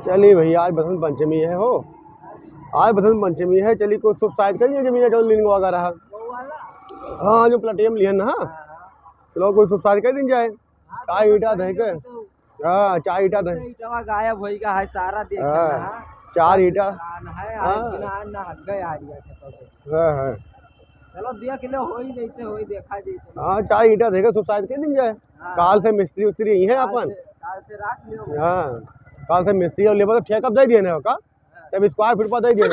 चलिए भैया आज बसंत पंचमी है हो, आज बसंत पंचमी है। चलिए कुछ शुभ शायद करिए जमीन जो लिंग वगैरह है। हाँ जो प्लेटियम लिया ना, चलो कुछ शुभ शायद कर दिन जाए। चाय ईटा दे के, हाँ चाय ईटा दे गायब होई का है सारा देख हाँ, 4 ईटा हाँ चलो देख लो होई जैसे होई देखा जैसे। हाँ 4 ईटा देगा शुभ शायद कर दिन जाए। काल से मिस्त्री उस्त्री यही है अपन। काल से राख लियो। हाँ काल से मिस्त्री और लेबर तो ठेका दे दिए ना का, तब स्क्वायर फीट पर दे दिए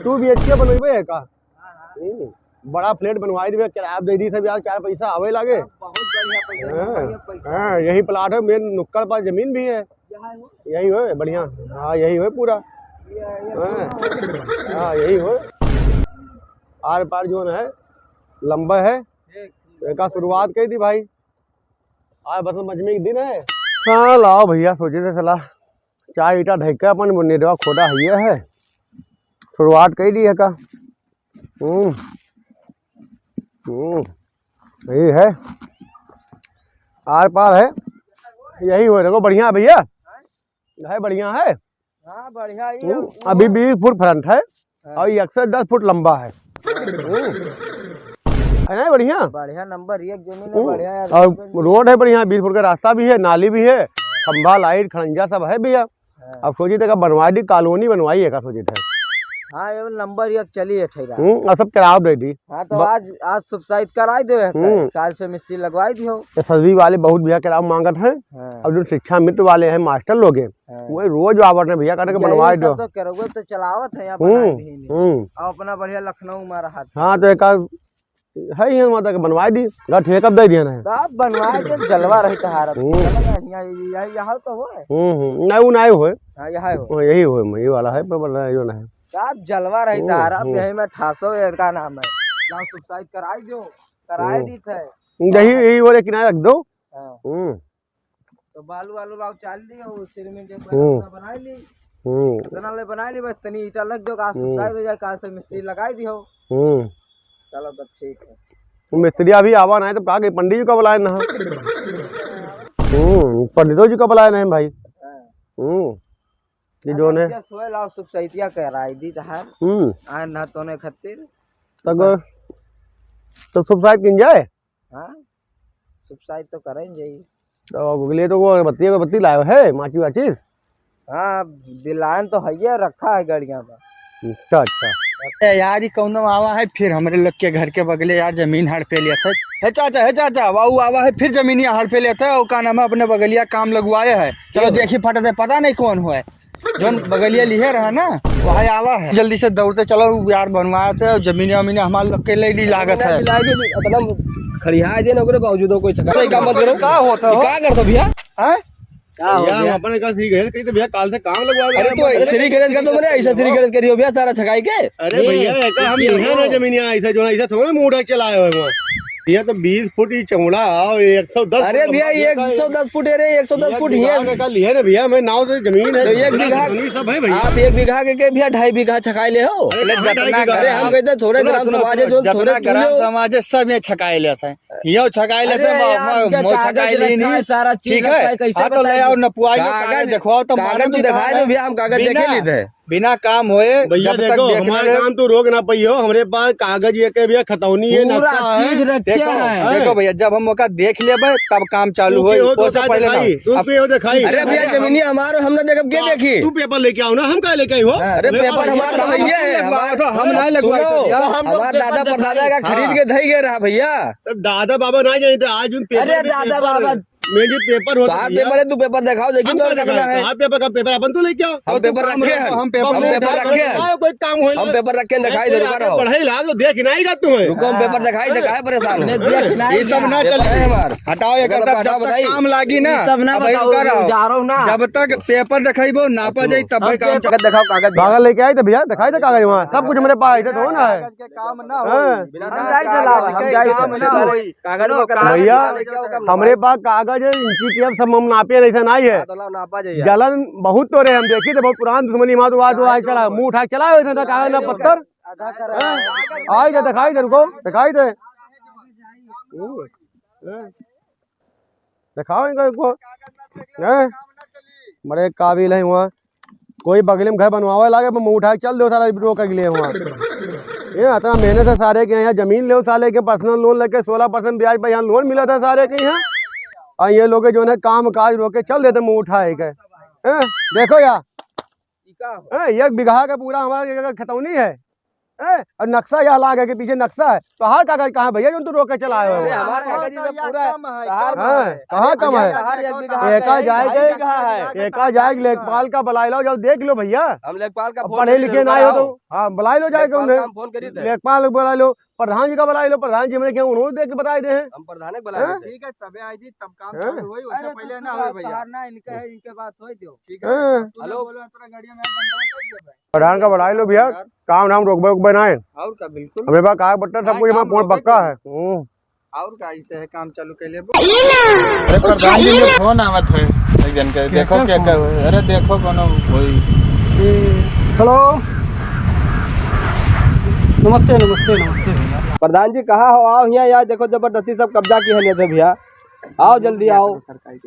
2 BHK बनवेबे है का। बड़ा फ्लैट बनवाई दी, किराया दे दी सब यार, 4 पैसा आवे लागे। बहुत बढ़िया पैसा। हाँ यही प्लाट है, मेन नुक्कड़ पर जमीन भी है, यही हो बढ़िया। हाँ यही हो पूरा, हाँ यही हो। आर पार जो है लंबा है का शुरुआत कही थी भाई। आज बसंत पंचमी के दिन है। हाँ लाओ भैया सोचे थे चला 4 ईटा ढक के अपन नेटवा खोदा है, शुरुआत कही दी है का। यही है आर पार है, यही हो। देखो बढ़िया भैया है, बढ़िया है। हाँ बढ़िया। अभी 20 फुट फ्रंट है और ये अक्सर 10 फुट लंबा है ना। बढ़िया बढ़िया नंबर 1 जमीन है, बढ़िया यार। और रोड है बढ़िया, 20 फुट का रास्ता भी है, नाली भी है, खंभा लाइट खड़ंजा सब है भैया। अब सोची थे बनवाई दी, कॉलोनी बनवाई है का सोची थे। हाँ ये नंबर 1 चली है ठेरा। और सब कराव दे दी। हाँ तो आज सब्सिडी कराई दो, काल से मिस्त्री लगवाई दी हो। सभी वाले बहुत भैया कराव मांगत है। और जो शिक्षा मित्र वाले हैं मास्टर लोग हैं वो रोज आवत है भैया, कहने बनवाई दो। तो करोगे तो चलावत है यहाँ अपना बढ़िया लखनऊ में रहा। हाँ तो एक है ही मतलब बनवाई दी, घर ठेका दे दिया ना सब बनवाई दे, जलवा रही तहारा यहाँ तो हो नहीं वो नहीं हो, यही हो यही वाला है पर जो नहीं सब जलवा रही तहारा। यही में 88 का नाम है, सब्सिडी कराई दो, कराई दी थे यही यही वाले किनारे रख दो। तो बालू वालू लाओ चाल दियो, सीमेंट बना ली, इतना ले बना ली, बस तनी ईटा लग दो, आज सब्सिडी हो जाए, काल से मिस्त्री लगाई दी हो। चलो तब ठीक है। मिस्त्री अभी आवा ना है तो कहा कि पंडित जी का बुलाए ना, पंडितों जी का बुलाए नहीं भाई। ये जो ने सोए लाओ सब्सिडी कराई दी तहार आ ना तोने खातिर तक तो सब्सिडी किन जाए। हां सब्सिडी तो करेंगे ही। तो अगले तो वो बत्ती लायो है माची वाची। हाँ दिलान तो है, रखा है गाड़ियां में। अच्छा यार ये कौन आवा है फिर हमारे लोग के घर के बगले यार जमीन हड़ पे लिया था। है चाचा वाऊ आवा है फिर जमीन हड़ पे लिया था। का नाम अपने बगलिया काम लगवाया है, चलो देखी फटे पता नहीं कौन हुआ है, जो बगलिया लिए रहा ना वहाँ आवा है। जल्दी से दौड़ते चलो यार बनवाया था, जमीन वमीन हमारे लोग के लिए लागत है। खड़िया दे ना बावजूद कोई काम मत करो। क्या होता है क्या करते भैया हम अपने का सी गए कहीं तो भैया काल से काम लगवा। अरे तो श्री गणेश कर दो मैंने, ऐसा श्री गणेश करियो भैया सारा छकाई के। अरे भैया हम नहीं ना जमीन ऐसा जो ऐसा थोड़ा मोड़ा चलाए हुए वहाँ ये तो 20 फुट ही चौड़ा और 110। अरे भैया 110 फुट है रे, 110 फुट ही है ना भैया, मैं नाव से जमीन है तो 1 बीघा सब है भैया। आप 1 बीघा के भैया 2.5 बीघा छकाई ले हो। हम कहते थोड़े ग्राम समाज है, जो थोड़े ग्राम समाज है सब ये छकाई लेते हैं, ये छकाई लेते हैं छकाई लेनी सारा चीज कैसे तो ले आओ नपुआई कागज दिखाओ तो कागज तो दिखाए दो भैया, हम कागज देखे ली थे बिना काम होए। भैया देखो हमारे काम तो रोक ना पाई हो, हमारे पास कागज ये के भैया खतौनी है, पूरा चीज रखे हैं। देखो भैया जब हम मौका देख लेबे तब काम चालू हो। दिखाई अरे भैया जमीनी हमारे हमने देखब के देखी। तू पेपर लेके आओ ना, हम क्या लेके आई हो। अरे पेपर हमारा भैया है, हम नहीं लगवाए, हमारे दादा परदादा का खरीद के धई गए रहा भैया। दादा बाबा ना जाए तो आज अरे दादा बाबा मेरे पेपर होता है। पेपर है, तू पेपर दिखाओ देखी तो कितना है। पेपर अपन तो लेके आओ। हम पेपर रखे हैं, हम पेपर रखे कोई काम हो, हम पेपर रख के दिखाई दे रहा पढ़ाई ला तो देख नहीं गा तुम्हें। रुको हम पेपर दिखाई दे काहे परेशान ये सब ना चले हमार हटाओ। ये जब तक काम लागी ना जा रहा हूं ना, जब तक पेपर दिखाइबो नापा जाई तब काम दिखाओ। कागज लेके आए थे भैया, दिखाई दे कागज, वहाँ सब कुछ हमारे पास तो ना है। काम ना हो भैया हमारे पास कागज है, इनकी सब हम नापे ऐसा नहीं है। जलन बहुत तो रहे, हम देखी थे बहुत पुरान दुश्मनी माँ तो आज चला मुंह उठा चला हुए थे कागज ना पत्थर आई थे। दिखाई दे उनको, दिखाई दे दिखाओ इनको। बड़े काबिल है वहाँ, कोई बगल में घर बनवावे लागे पर मुँह उठा के चल दो सारा रोक के लिए वहाँ। ये इतना मेहनत है सारे के यहाँ, जमीन ले साले के पर्सनल लोन लेके 16% ब्याज पर यहाँ लोन मिला था सारे के यहाँ, और ये लोग जो है काम काज रोके चल देते मुँह उठाए के। देखो यार 1 बीघा का पूरा हमारा खतौनी है, और नक्शा यहाँ लागे के पीछे नक्शा है, तो हर कागज कहाँ भैया जो तू रोक के चलाए हो? कहाँ कम है? एका जाएगा लेखपाल का बुला लो, जब देख लो भैया, हम लेखपाल का पढ़े लिखे ना हो तो हाँ बुला लो जाएगा उन्हें, लेखपाल बुला लो, प्रधान जी का बुला लो, प्रधान जी हमने क्या उन्होंने देख के बताए दे हैं। हम प्रधान को बुला लेते हैं। ठीक है सबे आई जी तब काम चालू होई, उससे पहले ना होई भैया। ना इनके बात होई दो। ठीक है हेलो बोलो तोरा गाड़िया में डंडा कोई दे भाई। प्रधान का बुला लो भैया, काम नाम रोक बनाए और का बिल्कुल हमारे पास कागज पट्टा सब कुछ हमारा फोन पक्का है। और का ऐसे है काम चालू के लिए। अरे प्रधान जी के फोन आवत है एक जन के, देखो क्या क्या हुआ। अरे देखो कोनो होई। हेलो नमस्ते नमस्ते नमस्ते भैया। प्रधान जी कहाँ हो? आओ यहाँ यार, देखो जबरदस्ती सब कब्जा किए लेते भैया, आओ जल्दी आओ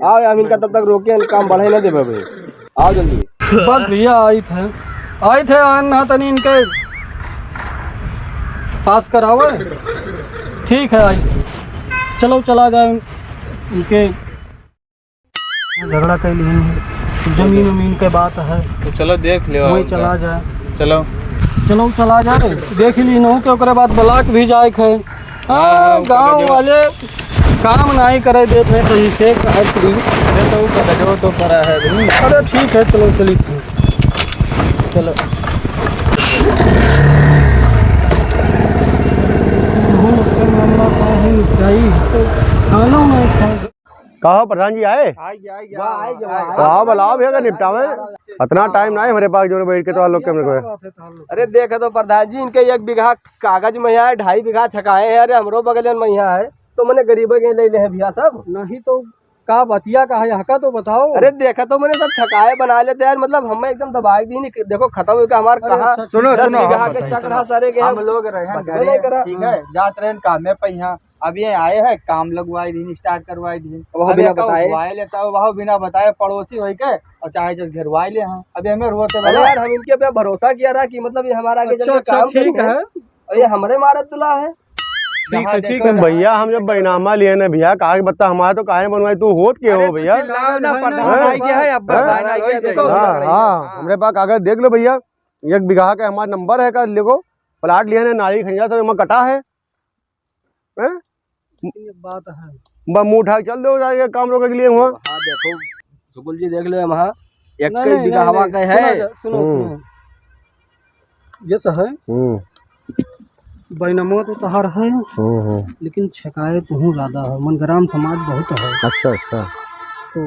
आओ, हम इनका तब तक रोके काम बढ़े ना देवे भैया, आओ जल्दी। बस भैया आई थे ना तनी इनके पास करावे। ठीक है आई, चलो चला जाए, इनके झगड़ा कर लिए जमीन वमीन के बात है, तो चलो देख ले, वही चला जाए। चलो चला जाए, देख ली नहू के ओकरे बाद ब्लॉक भी जाए है। हाँ गाँव वाले काम नहीं करे देते सही से, तो करा है। अरे ठीक है चलो चलिए चलो। कहो प्रधान जी आए? हाँ बुलाओ भैया निपटावे, इतना टाइम ना है हमारे पास जो बैठ के तो लोग के। अरे देखो तो प्रधान जी, इनके 1 बीघा कागज में है, 2.5 बीघा छकाए हैं। अरे हमरो बगल में यहाँ है, तो मैंने गरीबों के ले हैं भैया सब। नहीं तो का बतिया का है हका तो बताओ। अरे देखा तो मैंने सब छकाए बना लेते यार, मतलब हमें एकदम दबाई दी नहीं। देखो खत्म हो गया हमारे कहा। सुनो के चक्र सारे के हम लोग रहे करा, ठीक है जात रहे काम में पहिया, अब ये आए हैं काम लगवाई दी, स्टार्ट करवाई दी, वह बिना बताए लेता है, वह बिना बताए पड़ोसी हो के और चाहे जस घरवाई ले। हाँ अभी हमें रोते यार, हम इनके पे भरोसा किया रहा कि मतलब ये हमारा आगे चल के काम ठीक है, और ये हमारे मारत तुला है। ठीक है भैया, हम जब बैनामा लिए ना भैया कागज बत्ता हमारा तो काहे बनवाई, तू होत के हो भैया? हाँ हमारे पास कागज देख लो भैया, 1 बीघा का हमारा नंबर है, का लिखो प्लाट लिया ना, नाली खंजा सब कटा है। बात है मुँह उठा चल दो जाएगा काम रोके के लिए हुआ। हाँ देखो सुकुल जी देख लो, वहाँ 1 बीघा हवा का है। सुनो ये सब है, बैनमा तो तहार है, लेकिन शिकायत तो ज्यादा है, मनग्राम समाज बहुत है। अच्छा तो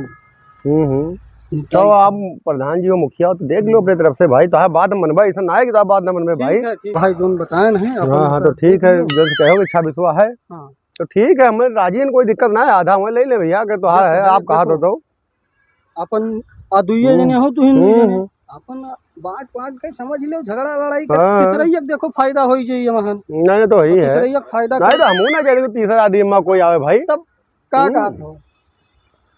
तो आप प्रधान जी हो, मुखिया हो, तो देख लो अपने तरफ से भाई, तो बात मनवा ऐसा ना है कि तो बात ना मनवे भाई। भाई जोन बताए नहीं। हाँ तो ठीक है, जब कहोगे अच्छा विश्वास है तो ठीक है, हमें राजी है, कोई दिक्कत ना है, आधा हमें ले ले भैया, अगर तो है आप कहा तो अपन आदुए जने हो तुम अपन बाट पाट के समझ लो, झगड़ा लड़ाई कर तीसरा देखो फायदा हो जाइए वहां। नहीं तो वही है, तीसरा फायदा नहीं तो हमू ना कह तीसरा आदमी में कोई आवे भाई, तब का हो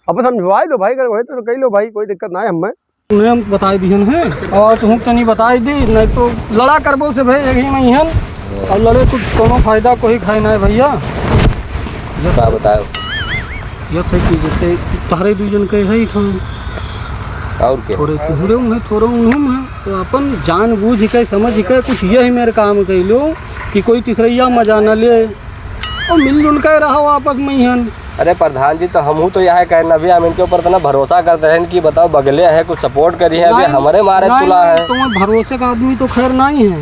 अब समझवाई दो भाई, वही तो कही लो भाई, कोई दिक्कत ना है हमें। तुम्हें बताई दिहन है और तुम तनी बताई दी, नहीं तो लड़ा करबो से भाई यही नहीं है, और लड़े कुछ कोनो फायदा कोई खाए ना है भैया। ये क्या बताओ, ये सही चीज है, तारे दूजन के है खान और क्या थोड़े तुहरे में थोड़े उन्हों में, तो अपन जान बूझ के समझ के कुछ ये ही मेरे काम कह लो कि कोई तीसरा मजा न ले और मिलजुल के रहो आपस में ही। अरे प्रधान जी तो हम तो यह कहना भी, हम इनके ऊपर तो ना भरोसा करते हैं कि बताओ बगले हैं, कुछ सपोर्ट करी है, अभी हमारे मारे तुला है। तुम्हें भरोसे का आदमी तो खैर नहीं है,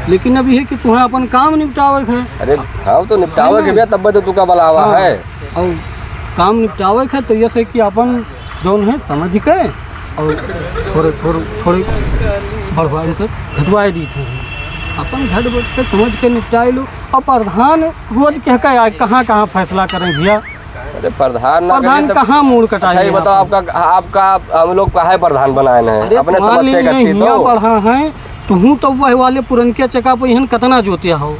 लेकिन अभी है कि तुम्हें अपन काम निपटावे है। अरे हाँ तो निपटावे के भैया, तब तो तुका बलावा है, और काम निपटावे है तो ये से कि अपन जोन है समझ के और थोड़े बढ़वाए घटवाए दी थे, अपन घट बढ़ के समझ के निपटाए लो। और प्रधान रोज कह के आए कहाँ फैसला करें भैया। अरे प्रधान कहाँ मूड कटाए, ये बताओ आपका हम लोग का है प्रधान बनाए हैं अपने समझ से करती तो पढ़ा है तुम तो वह वाले पुरनके चका पे यहाँ कतना जोतिया हो।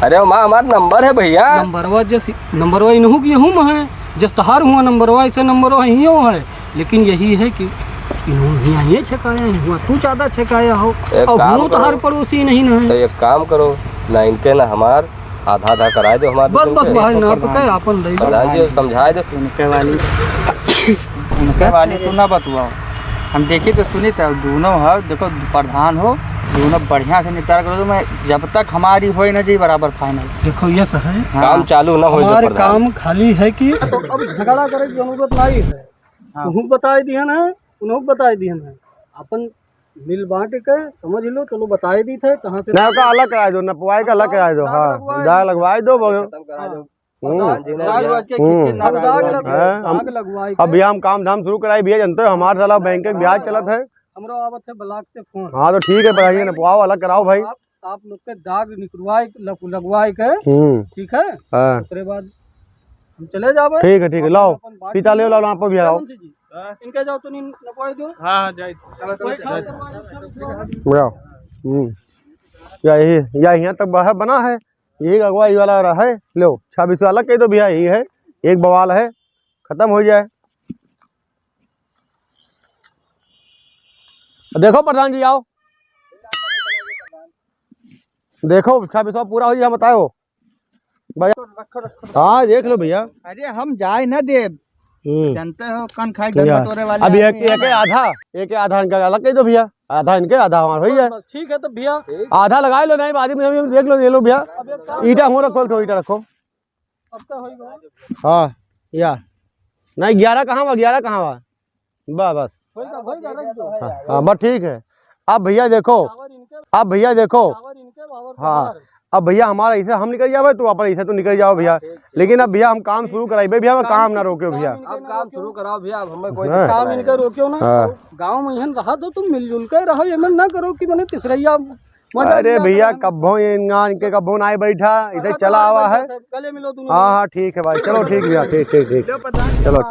अरे माँ हमारा नंबर है भैया, नंबरवा जैसी नंबरवा इनहू की हूँ है जिस तहार हुआ नंबरवा ऐसे नंबरवा ही है, लेकिन यही है कि इन्होंने यहाँ ये छकाया है, हुआ तू ज़्यादा छकाया हो, और वो तहार पड़ोसी नहीं ना तो है। एक काम करो, ना इनके ना हमार आधा आधा कराए दो हमारे। बस बस भाई ना पता है अपन ले लो। प्रधान जी समझाए दो। उनके वाली तू ना बतुआ, हम देखी तो सुनी तो दोनों है, देखो प्रधान हो, दोनों बढ़िया से निपटारा करो। तो मैं जब तक हमारी हो ना जी बराबर फाइनल। देखो ये सर है, काम चालू ना हो हमारे काम खाली है कि तो अब झगड़ा करे की जरूरत नहीं है। उन्होंने बताए दिया ना, उन्होंने बताए दिया ना, अपन मिल बांट के समझ लो, चलो बताए दी थे कहाँ से। ना का अलग करा दो, नपवाई का अलग करा दो। हाँ दाग लगवाई दो। अब भैया हम काम धाम शुरू कराई भैया, जानते हो हमारे साला बैंक के ब्याज चलत है। हमरा आवत है ब्लॉक से फोन। हाँ तो ठीक है, बताइए नपवाओ, अलग कराओ भाई। आप लोग के दाग निकलवाए लगवाए के, ठीक है। उसके बाद हम चले जावे। ठीक है, लाओ पीता ले लाओ, आप भी आओ। इनके जाओ तो नहीं नपवाए दो। हाँ जाए या यहाँ तक बाहर बना है, यही अगवाई वाला रहा है। लो 26 अलग कह दो भैया, यही है, एक बवाल है, खत्म हो जाए। देखो प्रधान जी आओ, देखो 26 पूरा हो जाए, बताओ भैया। हाँ देख लो भैया। अरे हम जाए ना दे, जानते हो कन खाई बटोरे वाले। अब एक आधा इनका अलग कह दो भैया, आधा इनके आधा हमारा भैया। ठीक है तो भैया आधा लगाए लो, नहीं बाद में देख लो, ले लो भैया। ईटा हो रखो, एक ईटा रखो। अब क्या होगा? हाँ या नहीं 11 कहाँ हुआ, 11 कहाँ हुआ, बस हाँ बस ठीक है। अब भैया देखो, हाँ अब भैया हमारा ऐसे हम निकल जाओ, तो अपन ऐसे तो निकल जाओ भैया। लेकिन अब भैया हम काम शुरू कराई भैया, मैं काम ना रोके भैया। अब काम शुरू कराओ भैया, अब हमें कोई काम इनका रोक्यो ना। गांव में यहाँ रहा तो तुम मिलजुल के रहो, ये ना करो कि मैंने तीसरैया। अरे भैया कब्बो इनके कब्बो ना बैठा, इधर चला हुआ है। गले मिलो तुम। हाँ ठीक है भाई, चलो ठीक भैया, ठीक चलो।